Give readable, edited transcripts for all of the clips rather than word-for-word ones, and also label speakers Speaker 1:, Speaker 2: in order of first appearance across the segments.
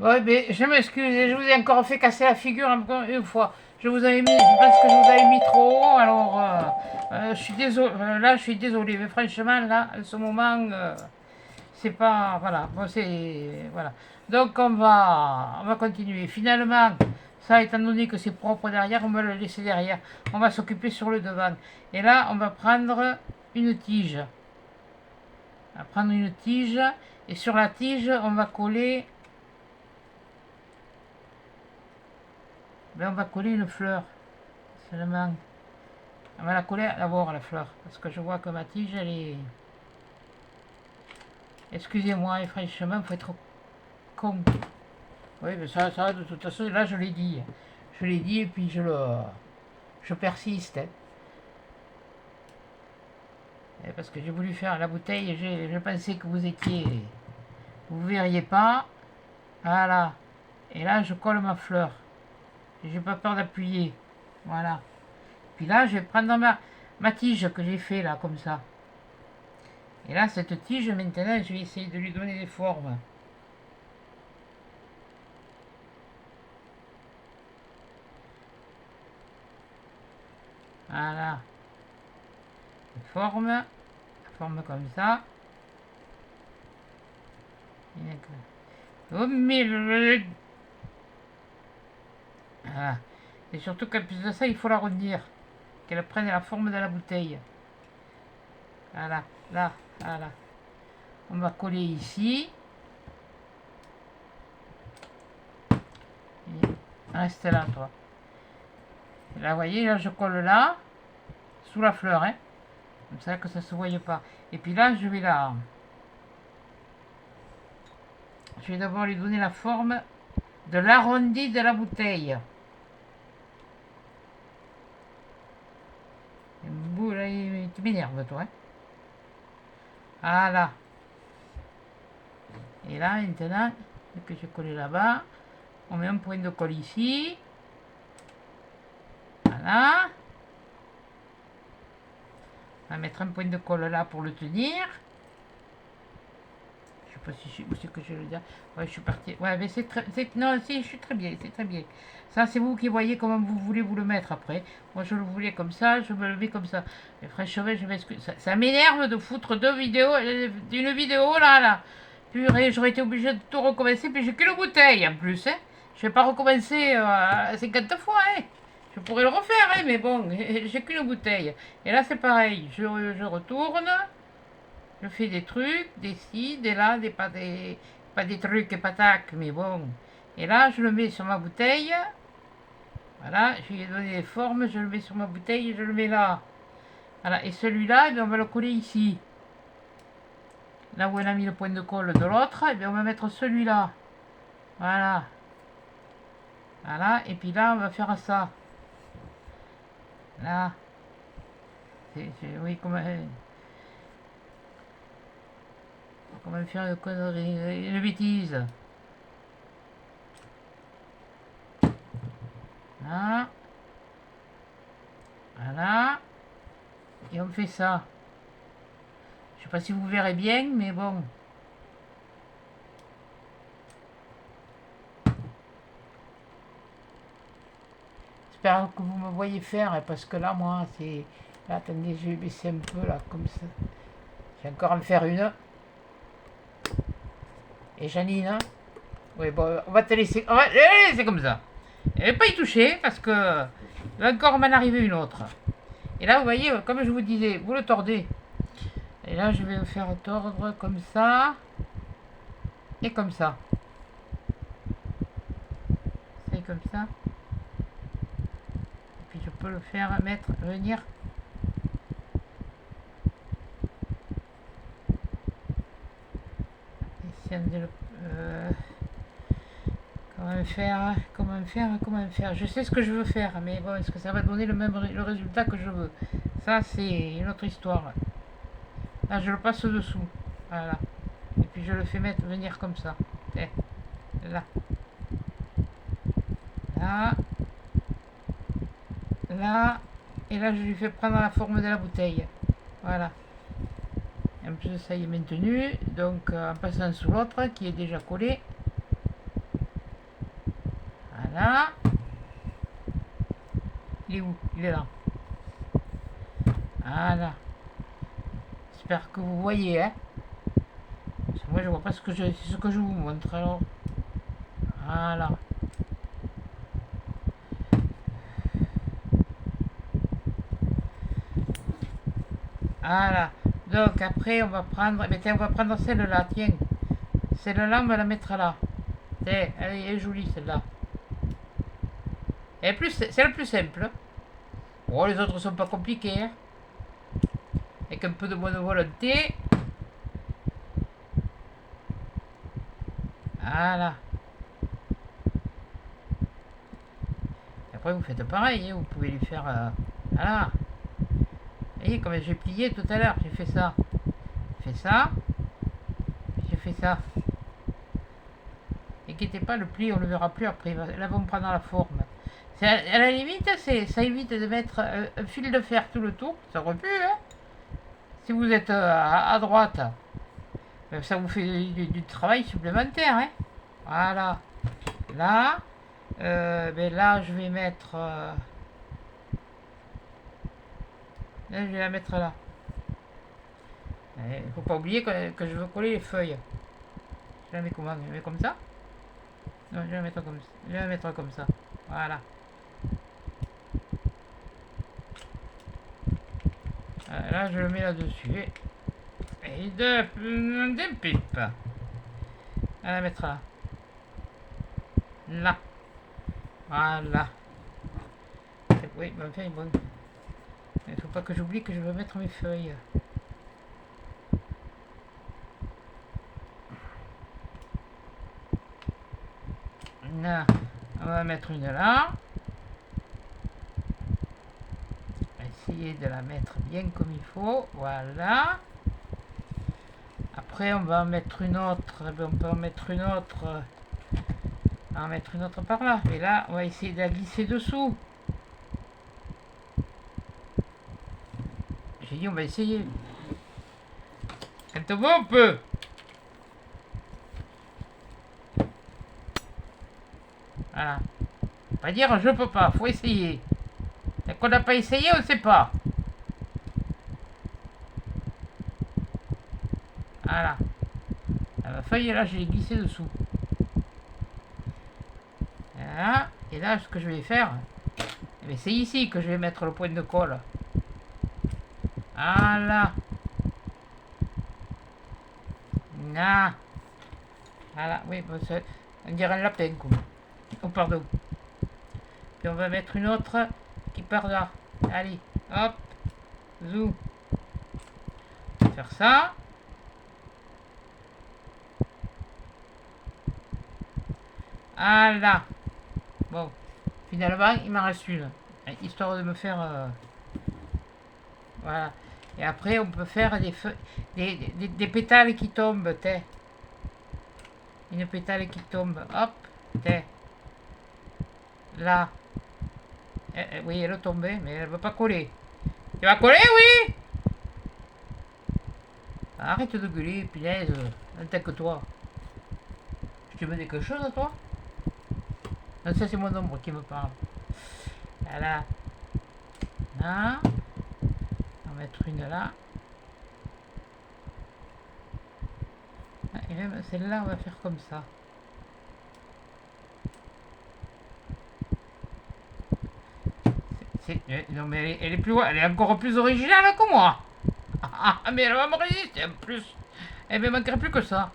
Speaker 1: Ouais, mais je m'excuse, je vous ai encore fait casser la figure encore une fois. Je vous avais mis, je pense que je vous avais mis trop haut, alors je suis désolé, là je suis désolé, mais franchement, là, à ce moment, c'est pas, voilà, bon, c'est, voilà. Donc on va continuer. Finalement, ça étant donné que c'est propre derrière, on va le laisser derrière. On va s'occuper sur le devant. Et là, on va prendre une tige. On va prendre une tige, et sur la tige, on va coller. Ben, on va coller une fleur, seulement. On va la coller d'abord, la fleur, parce que je vois que ma tige, elle est... Excusez-moi, et franchement, il faut être con. Oui, mais ça, de toute façon, là, je l'ai dit. Je l'ai dit, et puis je persiste. Hein. Parce que j'ai voulu faire la bouteille, et je pensais que vous étiez... Vous verriez pas. Voilà. Et là, je colle ma fleur. J'ai pas peur d'appuyer. Voilà. Puis là, je vais prendre ma tige que j'ai fait, là, comme ça. Et là, cette tige, maintenant, je vais essayer de lui donner des formes. Voilà. Forme. Forme comme ça. Oh, mais voilà. Et surtout qu'en plus de ça, il faut l'arrondir. Qu'elle prenne la forme de la bouteille. Voilà. Là. Voilà. On va coller ici. Et reste là, toi. Et là, vous voyez, là, je colle là. Sous la fleur, hein. Comme ça que ça se voie pas. Et puis là, je vais là. Je vais d'abord lui donner la forme de l'arrondi de la bouteille. Tu m'énerves, toi. Hein. Voilà. Et là, maintenant, que j'ai collé là-bas, on met un point de colle ici. Voilà. On va mettre un point de colle là pour le tenir. Je sais pas si où c'est que je le dis. Ouais, je suis parti. Ouais, mais non, si, je suis très bien, c'est très bien. Ça, c'est vous qui voyez comment vous voulez vous le mettre après. Moi, je le voulais comme ça, je me le mets comme ça. Mais franchement, je m'excuse. Ça m'énerve de foutre d'une vidéo là. Purée, j'aurais été obligé de tout recommencer, puis j'ai qu'une bouteille en plus. Hein. Je vais pas recommencer 50 fois. Hein. Je pourrais le refaire, hein, mais bon, j'ai qu'une bouteille. Et là, c'est pareil. Je retourne. Je fais des trucs, des ci, des là, pas des trucs et patac, mais bon. Et là, je le mets sur ma bouteille. Voilà, je lui ai donné des formes, je le mets sur ma bouteille et je le mets là. Voilà, et celui-là, eh bien, on va le coller ici. Là où on a mis le point de colle de l'autre, eh bien, on va mettre celui-là. Voilà. Voilà, et puis là, on va faire ça. Là. Oui, comment faire une connerie, une bêtise. Là. Voilà. Et on fait ça. Je sais pas si vous verrez bien, mais bon. J'espère que vous me voyez faire, parce que là, moi, c'est... Là, attendez, je vais baisser un peu, là, comme ça. Je vais encore en faire une. Et Janine, oui, bon, on va te laisser... On va la laisser comme ça. Elle ne va pas y toucher, parce que... Il va encore m'en arriver une autre. Et là, vous voyez, comme je vous disais, vous le tordez. Et là, je vais le faire tordre comme ça. Et comme ça. C'est comme ça. Et puis je peux le faire venir. Comment faire. Je sais ce que je veux faire, mais bon, est-ce que ça va donner le résultat que je veux? Ça, c'est une autre histoire. Là, je le passe dessous. Voilà. Et puis je le fais venir comme ça. Et là. Là. Là. Et là, je lui fais prendre la forme de la bouteille. Voilà. En plus, ça y est maintenu. Donc, en passant sous l'autre, qui est déjà collé. Voilà. Il est où? Il est là. Voilà. J'espère que vous voyez, hein. Parce que moi, je vois pas ce que je vous montre, alors. Voilà. Voilà. Donc, après, on va prendre... Mais tiens, on va prendre celle-là, tiens. Celle-là, on va la mettre là. Tiens, elle est jolie, celle-là. C'est la plus simple. Oh, les autres sont pas compliqués, hein. Avec un peu de bonne volonté. Voilà. Et après, vous faites pareil, hein. Vous pouvez lui faire... voilà. Vous voyez, comme j'ai plié tout à l'heure, j'ai fait ça. J'ai fait ça. J'ai fait ça. Inquiétez pas, le pli, on le verra plus après. Là, on prendre la forme. À la limite, ça évite de mettre un fil de fer tout le tour. Ça aurait pu, hein. Si vous êtes à droite, ça vous fait du travail supplémentaire, hein. Voilà. Là, ben là, je vais mettre... là, je vais la mettre là. Il faut pas oublier que je veux coller les feuilles. Je la mets comment? Je la mets comme ça? Non, je vais la mettre comme ça. Je vais la mettre comme ça. Voilà. Là, je le mets là-dessus. Et deux pipes. On va la mettre là. Là. Voilà. Oui, ben, enfin, bon. Il ne faut pas que j'oublie que je veux mettre mes feuilles. Là. On va mettre une là. On va essayer de la mettre bien comme il faut. Voilà. Après, on va en mettre une autre. On peut en mettre une autre. On va en mettre une autre par là. Et là, on va essayer de la glisser dessous. J'ai dit, on va essayer. Quand on va, on peut. Voilà. Pas dire je peux pas, faut essayer. Et qu'on n'a pas essayé, on ne sait pas. Voilà. La feuille là, je l'ai glissée dessous. Voilà. Et là, ce que je vais faire, c'est ici que je vais mettre le point de colle. Voilà. Là. Voilà, oui, on dirait un lapin, quoi. Oh, pardon. Puis on va mettre une autre qui part là. Allez, hop. Zou. On va faire ça. Voilà. Bon. Finalement, il m'en reste une. Histoire de me faire... voilà. Et après, on peut faire des pétales qui tombent. T'es. Une pétale qui tombe. Hop. T'es. Là. Oui, elle est tombée, mais elle ne veut pas coller. Tu vas coller, oui? Arrête de gueuler, punaise. Que toi. Je te mets quelque chose à toi? Non, ça c'est mon ombre qui me parle. Voilà. Là. On va mettre une là. Et même celle-là, on va faire comme ça. Non mais elle est plus, elle est encore plus originale que moi. Ah, mais elle va me résister en plus. Elle me manquerait plus que ça.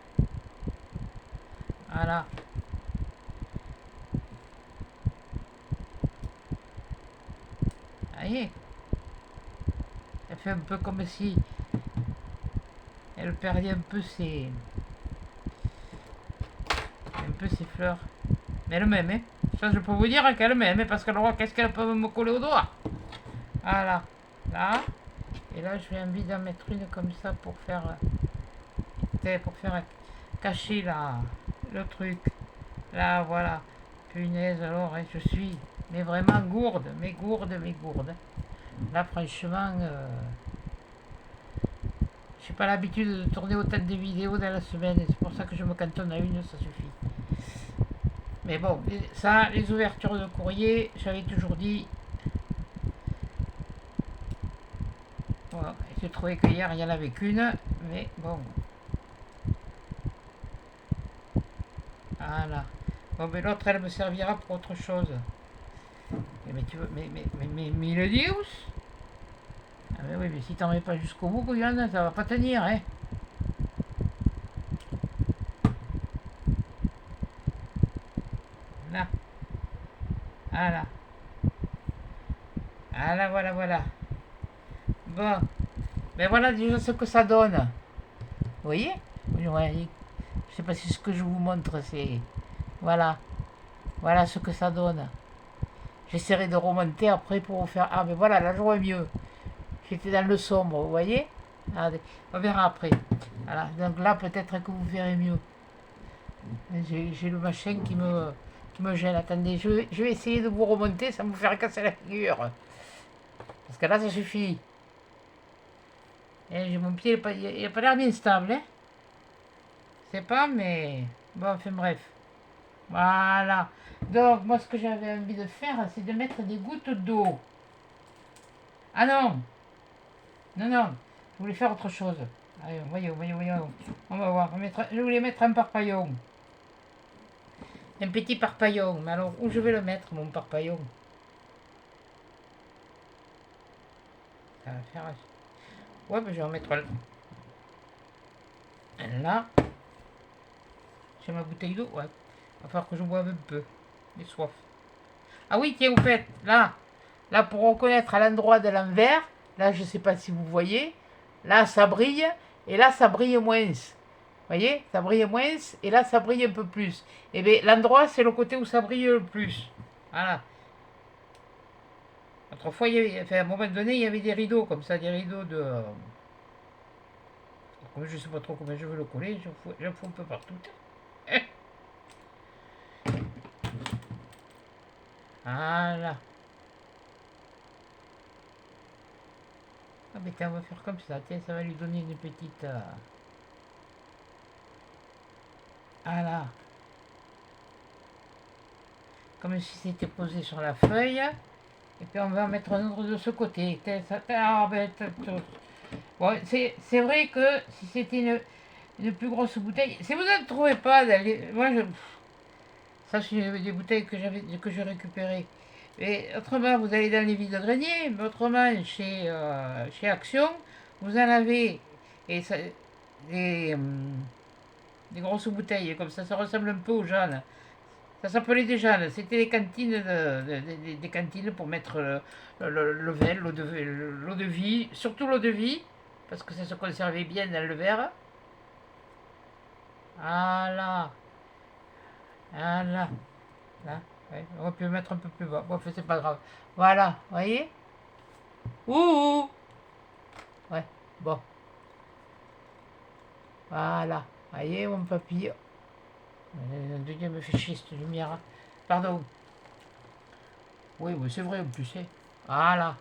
Speaker 1: Voilà. Voyez. Elle fait un peu comme si elle perdait un peu ses fleurs. Mais elle m'aime, hein. Ça je peux vous dire qu'elle m'aime, parce qu'elle voit qu'est-ce qu'elle peut me coller au doigt. Voilà. Là. Et là, je vais envie d'en mettre une comme ça pour faire cacher le truc. Là, voilà. Punaise, alors, hein, je suis mais vraiment gourde, mais gourde. Là, franchement, j'ai pas l'habitude de tourner autant de vidéos dans la semaine. C'est pour ça que je me cantonne à une, ça suffit. Mais bon, ça, les ouvertures de courrier, j'avais toujours dit. Voilà. J'ai trouvé qu'hier, il n'y en avait qu'une. Mais bon. Voilà. Bon, mais l'autre, elle me servira pour autre chose. Mais tu veux. Mais le Deus. Ah, mais oui, mais si t'en mets pas jusqu'au bout, Guyane, ça va pas tenir, hein. Là. Voilà. Voilà, voilà, voilà. Bon. Mais voilà déjà ce que ça donne. Vous voyez? Ouais, je sais pas si ce que je vous montre, c'est. Voilà. Voilà ce que ça donne. J'essaierai de remonter après pour vous faire. Ah, mais voilà, là je vois mieux. J'étais dans le sombre, vous voyez? Regardez, on verra après. Voilà, donc là peut-être que vous verrez mieux. J'ai le machin qui me gêne. Attendez, je vais essayer de vous remonter sans vous faire casser la figure. Parce que là, ça suffit. Et j'ai mon pied, il n'a pas l'air bien stable. Hein. Je sais pas, mais. Bon, enfin bref. Voilà. Donc, moi, ce que j'avais envie de faire, c'est de mettre des gouttes d'eau. Ah non! Non, non. Je voulais faire autre chose. Allez, voyons, voyons, voyons. On va voir. Je voulais mettre un parpaillon. Un petit parpaillon. Mais alors, où je vais le mettre, mon parpaillon? Ça va faire. Ouais, mais je vais en mettre là. J'ai ma bouteille d'eau. Ouais. Il va falloir que je boive un peu. J'ai soif. Ah oui, tiens, vous faites. Là. Là, pour reconnaître à l'endroit de l'envers. Là, je ne sais pas si vous voyez. Là, ça brille. Et là, ça brille moins. Vous voyez, ça brille moins, et là, ça brille un peu plus. Et bien, l'endroit, c'est le côté où ça brille le plus. Voilà. Autrefois, à un moment donné, il y avait des rideaux, comme ça, des rideaux de... Comme je ne sais pas trop comment je veux le coller, j'en fous un peu partout. Voilà. Ah, mais tiens, on va faire comme ça. Tiens, ça va lui donner une petite... Voilà. Comme si c'était posé sur la feuille. Et puis on va en mettre un autre de ce côté. Bon, c'est vrai que si c'était une plus grosse bouteille, si vous ne trouvez pas, moi ça c'est des bouteilles que j'ai récupérées. Et autrement, vous allez dans les vides-greniers, mais autrement chez Action, vous en avez et ça, des grosses bouteilles comme ça ressemble un peu aux jeunes. Ça s'appelait déjà, c'était les cantines, des cantines pour mettre le vin, l'eau de vie, surtout l'eau de vie, parce que ça se conservait bien dans le verre. Voilà, voilà, là, ouais, on peut mettre un peu plus bas, bon, c'est pas grave. Voilà, vous voyez? Ouh, ouais, bon, voilà, vous voyez mon papillon. Dieu me fait chier cette lumière. Pardon. Oui, mais c'est vrai en plus. Hein. Voilà.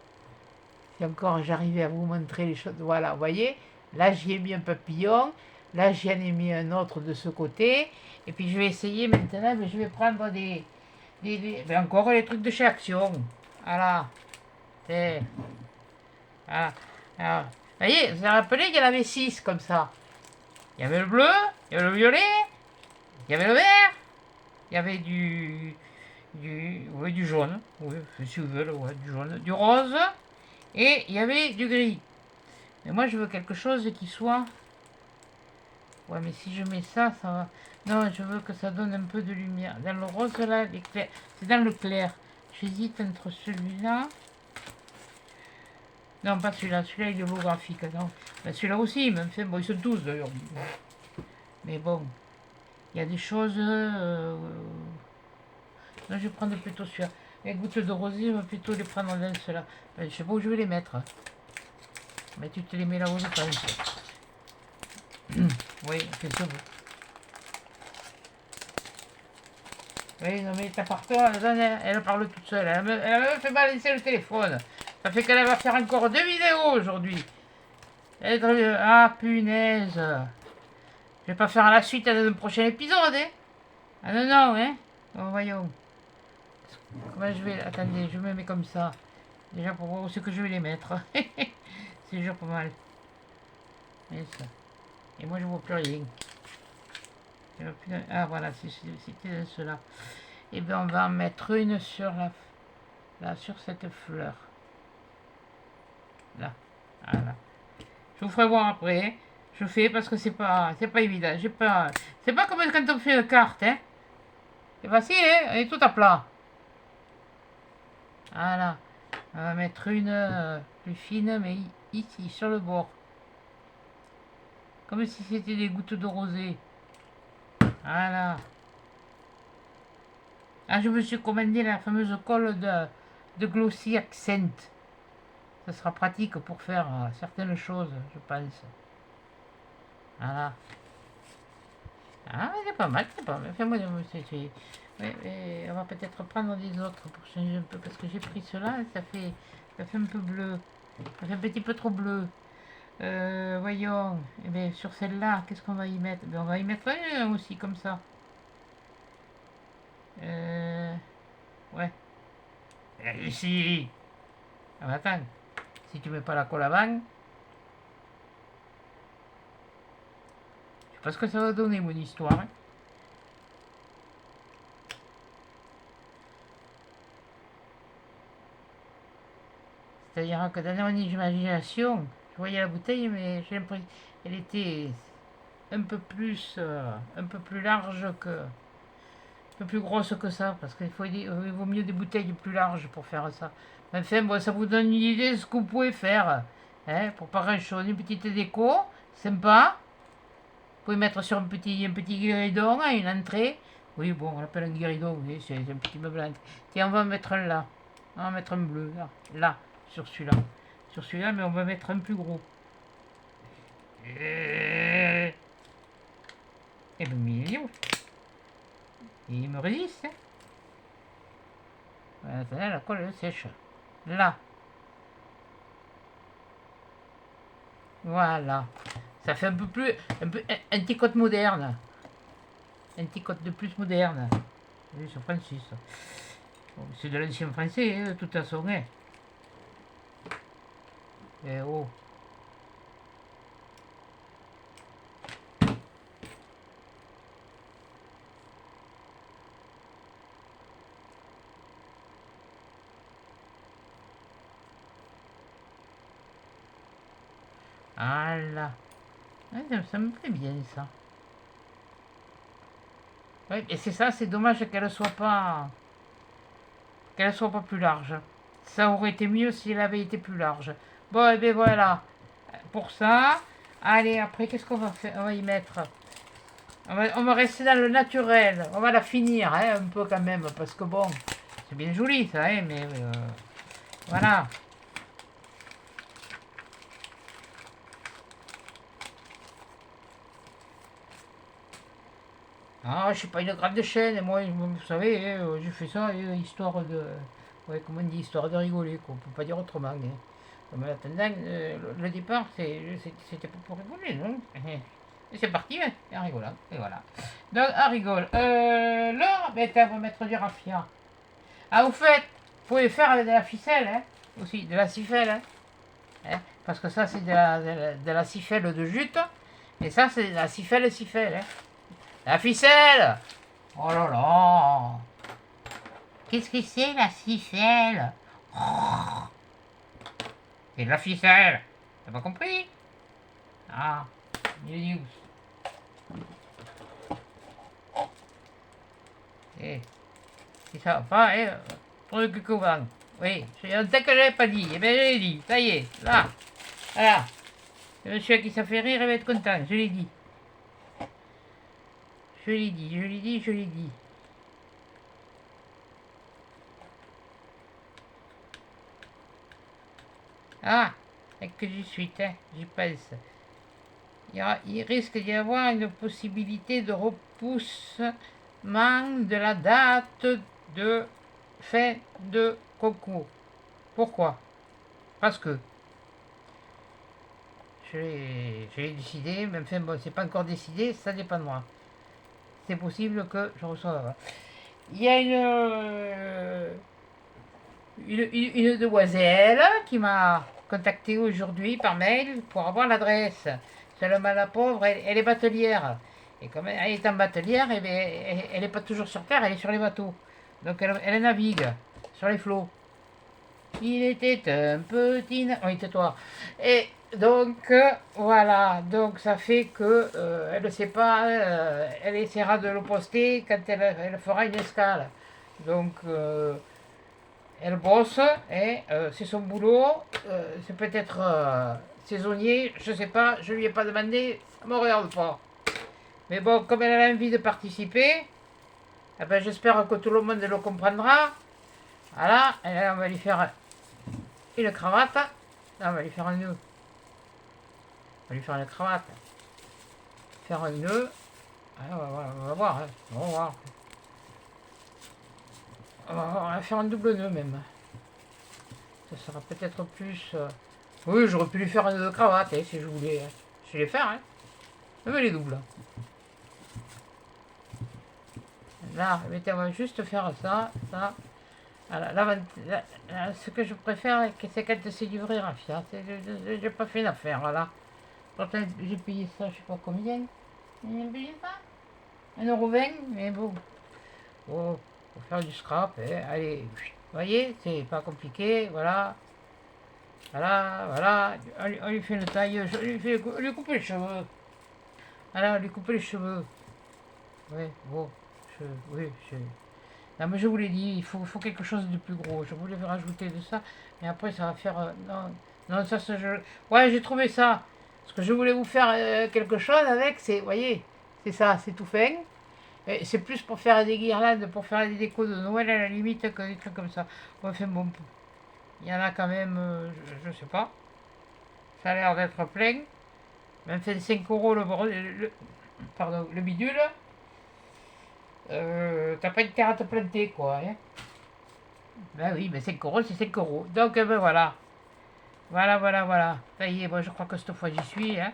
Speaker 1: Si encore j'arrivais à vous montrer les choses. Voilà, vous voyez, là j'y ai mis un papillon, là j'y en ai mis un autre de ce côté, et puis je vais essayer maintenant, mais je vais prendre ben encore les trucs de chez Action. Voilà. Et, voilà. Alors, vous voyez, vous vous rappelez qu'il y en avait 6 comme ça. Il y avait le bleu, il y avait le violet, il y avait le vert, il y avait oui, du jaune, oui, si vous voulez, ouais, du jaune, du rose, et il y avait du gris. Mais moi, je veux quelque chose qui soit... Ouais, mais si je mets ça, ça va... Non, je veux que ça donne un peu de lumière. Dans le rose, là, c'est dans le clair. J'hésite entre celui-là... Non, pas celui-là. Celui-là, il est holographique, non. Ben, celui-là aussi, même fait... Bon, ils sont tous, d'ailleurs. Mais bon, il y a des choses... Non, je vais prendre plutôt celui-là. Les gouttes de rosée, je vais plutôt les prendre dans ceux-là. Ben, je sais pas où je vais les mettre. Mais tu te les mets là-haut, je pense. Oui, c'est ça. Oui, non mais t'as partout, elle parle toute seule. Elle me fait balancer le téléphone. Ça fait qu'elle va faire encore 2 vidéos aujourd'hui. Ah, punaise. Je vais pas faire la suite à un prochain épisode, hein. Ah non, non, hein. Bon, voyons. Comment je vais... Attendez, je me mets comme ça. Déjà pour voir où c'est que je vais les mettre. C'est déjà pas mal. Et ça. Et moi je vois plus rien. Ah voilà, c'était cela. Et bien on va en mettre une sur là, sur cette fleur. Là. Voilà. Je vous ferai voir après. Hein. Je fais parce que c'est pas évident. C'est pas comme quand on fait une carte, hein. C'est facile, hein. Elle est tout à plat. Voilà. On va mettre une plus fine, mais ici, sur le bord. Comme si c'était des gouttes de rosée. Voilà. Ah, je me suis commandé la fameuse colle de Glossy Accent. Ça sera pratique pour faire certaines choses, je pense. Voilà. Ah, c'est pas mal, c'est pas mal. Enfin, moi, ouais, on va peut-être prendre des autres pour changer un peu, parce que j'ai pris cela, ça fait un peu bleu. Ça fait un petit peu trop bleu. Voyons. Eh bien, sur celle-là, qu'est-ce qu'on va y mettre? On va y mettre un aussi, comme ça. Ouais. Ici. Ah, mais attends. Si tu mets pas la colle avant, je sais pas ce que ça va donner, mon histoire. Hein. C'est-à-dire que dans mon imagination, je voyais la bouteille, mais j'ai l'impression qu'elle était un peu plus large que, un peu plus grosse que ça, parce il vaut mieux des bouteilles plus larges pour faire ça. Enfin, bon, ça vous donne une idée de ce que vous pouvez faire, hein, pour pas grand-chose, une petite déco, sympa. Vous pouvez mettre sur un petit guéridon à une entrée. Oui, bon, on l'appelle un guéridon, oui, c'est un petit meuble à entrée. Tiens, on va mettre un là. On va mettre un bleu, là, sur celui-là. Sur celui-là, mais on va mettre un plus gros. Et le milieu. Il me résiste. Hein. Voilà, la colle sèche. Là. Voilà. Ça fait un peu plus. Un petit code moderne. Un petit code de plus moderne. Oui, c'est Francis. Bon, c'est de l'ancien français, hein, de toute façon. Hein. Eh oh. Voilà. Ouais, ça me plaît bien ça. Ouais, et c'est ça, c'est dommage qu'elle soit pas plus large. Ça aurait été mieux si elle avait été plus large. Bon, et bien voilà. Pour ça, allez, après, qu'est-ce qu'on va faire? On va y mettre. On va rester dans le naturel. On va la finir, hein, un peu quand même, parce que bon, c'est bien joli ça, hein, mais voilà. Ah, je suis pas une grande chaîne, moi, vous savez, hein, j'ai fait ça, histoire de. Ouais, comment on dit, histoire de rigoler, quoi. On peut pas dire autrement. Hein. Mais attendant, le départ, c'était pas pour rigoler, non? Et c'est parti, hein, en rigolant, et voilà. Donc, on rigole. Là, ben, on va mettre du raffia. Ah, au fait, vous pouvez faire avec de la ficelle, hein, aussi, de la siffelle, hein, parce que ça, c'est de la siffelle de jute, et ça, c'est de la siffelle, hein. La ficelle! Oh là là! Qu'est-ce que c'est, la ficelle? Oh, c'est de la ficelle! T'as pas compris? Ah, news. Eh, c'est ça, enfin, truc couvent. Oui, c'est un texte que j'avais pas dit. Eh bien, je l'ai dit, ça y est, là. Voilà. Le monsieur qui s'est fait rire, il va être content, je l'ai dit. Je l'ai dit, je l'ai dit, je l'ai dit. Ah, et que de suite, hein, j'y pense. Il risque d'y avoir une possibilité de repoussement de la date de fin de concours. Pourquoi? Parce que j'ai décidé, même enfin bon, c'est pas encore décidé, ça dépend de moi. C'est possible que je reçoive. il y a une demoiselle qui m'a contacté aujourd'hui par mail pour avoir l'adresse. Seulement la pauvre, elle est batelière. Et comme elle est en batelière, eh bien, elle n'est pas toujours sur terre, elle est sur les bateaux. Donc elle navigue sur les flots. Il était un petit... Oui, tais-toi. Et donc, voilà. Donc, ça fait que elle ne sait pas. Elle essaiera de le poster quand elle fera une escale. Donc, elle bosse et c'est son boulot. C'est peut-être saisonnier. Je ne sais pas. Je ne lui ai pas demandé. Ça ne me regarde pas. Mais bon, comme elle a envie de participer, eh ben, j'espère que tout le monde le comprendra. Voilà. Et là, on va lui faire une cravate. Là, on va lui faire un nœud. On va lui faire une cravate. Faire un nœud. Ah, on va voir. Hein. On va voir. On va faire un double nœud même. Ça sera peut-être plus... Oui, j'aurais pu lui faire un nœud de cravate hein, si je voulais. Je vais les faire. Hein. Même les doubles. Là, on va juste faire ça. Ça. Voilà, là, ce que je préfère, c'est quand c'est du vrai raffia. J'ai pas fait l'affaire, voilà. Pourtant, j'ai payé ça, je sais pas combien. J'ai payé ça 1,20 €, mais bon. Faut faire du scrap, allez. Vous voyez, c'est pas compliqué, voilà. Voilà, voilà. On lui fait une taille, on lui coupe les cheveux. Voilà, on lui coupe les cheveux. Ouais, bon. Oui, non, mais je vous l'ai dit, il faut quelque chose de plus gros. Je voulais rajouter de ça, mais après ça va faire. Non, non, ça, ouais, j'ai trouvé ça. Ce que je voulais vous faire quelque chose avec, c'est, vous voyez, c'est ça, c'est tout fin. C'est plus pour faire des guirlandes, pour faire des décos de Noël à la limite que des trucs comme ça. Enfin bon, il y en a quand même, je sais pas. Ça a l'air d'être plein. Même fait 5 euros pardon, le bidule. T'as pas une terre à te planter quoi. Hein. Ben oui, mais 5 euros, c'est 5 euros. Donc ben voilà. Voilà, voilà, voilà. Ça y est, bon, je crois que cette fois j'y suis. Hein.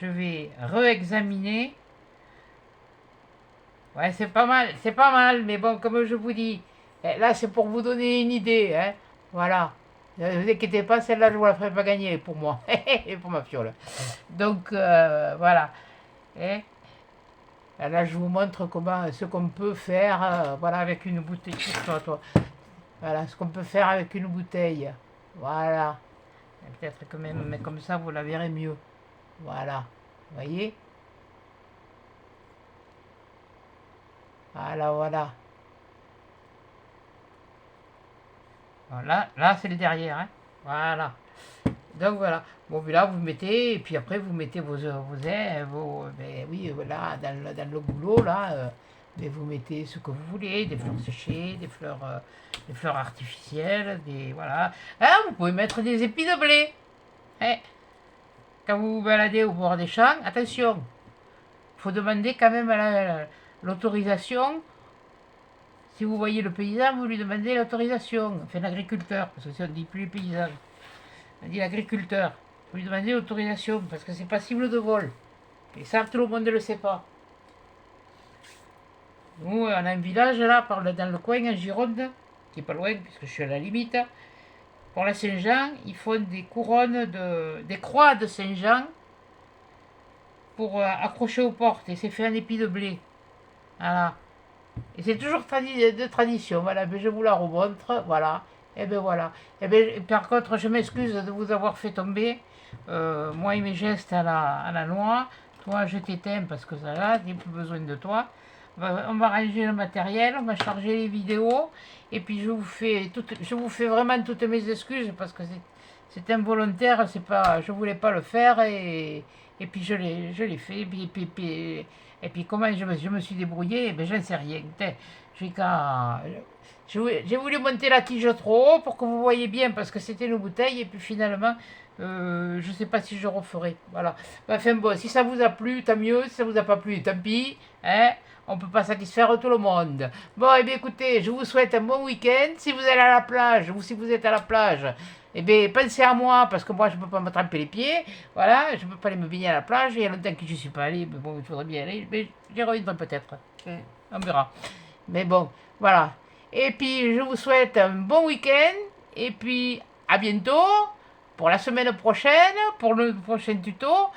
Speaker 1: Je vais réexaminer. Ouais, c'est pas mal, mais bon, comme je vous dis, là c'est pour vous donner une idée. Hein. Voilà. Ne vous inquiétez pas, celle-là je ne vous la ferai pas gagner pour moi. Et pour ma fiole. Donc voilà. Et là je vous montre comment ce qu'on peut faire voilà, avec une bouteille. Toi. Voilà, ce qu'on peut faire avec une bouteille. Voilà. Peut-être que même, mais comme ça, vous la verrez mieux. Voilà. Vous voyez? Voilà, voilà. Voilà, là, c'est le derrière. Hein. Voilà. Donc voilà. Bon, puis là, vous mettez, et puis après, vous mettez vos ailes, ben oui, voilà, dans le goulot, là, mais vous mettez ce que vous voulez, des fleurs séchées, des fleurs artificielles, voilà. Ah, vous pouvez mettre des épis de blé. Hein. Quand vous vous baladez au bord des champs, attention, il faut demander quand même l'autorisation. Si vous voyez le paysan, vous lui demandez l'autorisation. Enfin, l'agriculteur, parce que si on ne dit plus les paysans, on dit l'agriculteur. Vous lui demandez l'autorisation, parce que c'est passible de vol. Et ça, tout le monde ne le sait pas. Nous, on a un village là, dans le coin, en Gironde, qui est pas loin, puisque je suis à la limite. Pour la Saint-Jean, ils font des couronnes, des croix de Saint-Jean pour accrocher aux portes. Et c'est fait en épi de blé. Voilà. Et c'est toujours de tradition. Voilà, mais je vous la remontre. Voilà. Et bien voilà. Et bien, par contre, je m'excuse de vous avoir fait tomber. Moi et mes gestes à la noix. Toi, je t'éteins parce que ça là, j'ai plus besoin de toi. On va ranger le matériel, on va charger les vidéos. Et puis je vous fais vraiment toutes mes excuses parce que c'est involontaire. C'est pas, je voulais pas le faire et puis je l'ai fait. Et puis comment je me suis débrouillé, ben j'en sais rien. J'ai voulu monter la tige trop haut pour que vous voyez bien parce que c'était une bouteille et puis finalement je ne sais pas si je referai. Voilà. Enfin bon, si ça vous a plu, tant mieux. Si ça vous a pas plu, tant pis. Hein, on ne peut pas satisfaire tout le monde. Bon, et bien écoutez, je vous souhaite un bon week-end. Si vous allez à la plage ou si vous êtes à la plage, eh bien, pensez à moi, parce que moi, je ne peux pas me tremper les pieds. Voilà, je ne peux pas aller me baigner à la plage. Il y a longtemps que je ne suis pas allé, mais bon, il faudrait bien aller. Mais j'y reviendrai peut-être. On verra. Mais bon, voilà. Et puis, je vous souhaite un bon week-end. Et puis, à bientôt pour la semaine prochaine, pour le prochain tuto.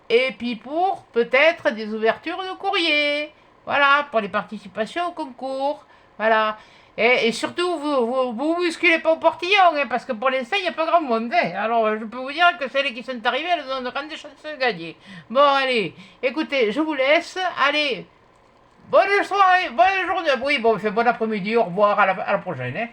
Speaker 1: Et puis, pour peut-être des ouvertures de courrier. Voilà, pour les participations au concours. Voilà. Et surtout, vous bousculez pas au portillon, hein, parce que pour l'instant, il n'y a pas grand monde. Hein. Alors, je peux vous dire que celles qui sont arrivées, elles ont de grandes chances de gagner. Bon, allez, écoutez, je vous laisse. Allez, bonne soirée, bonne journée. Oui, bon, fait bon après-midi, au revoir, à la prochaine. Hein.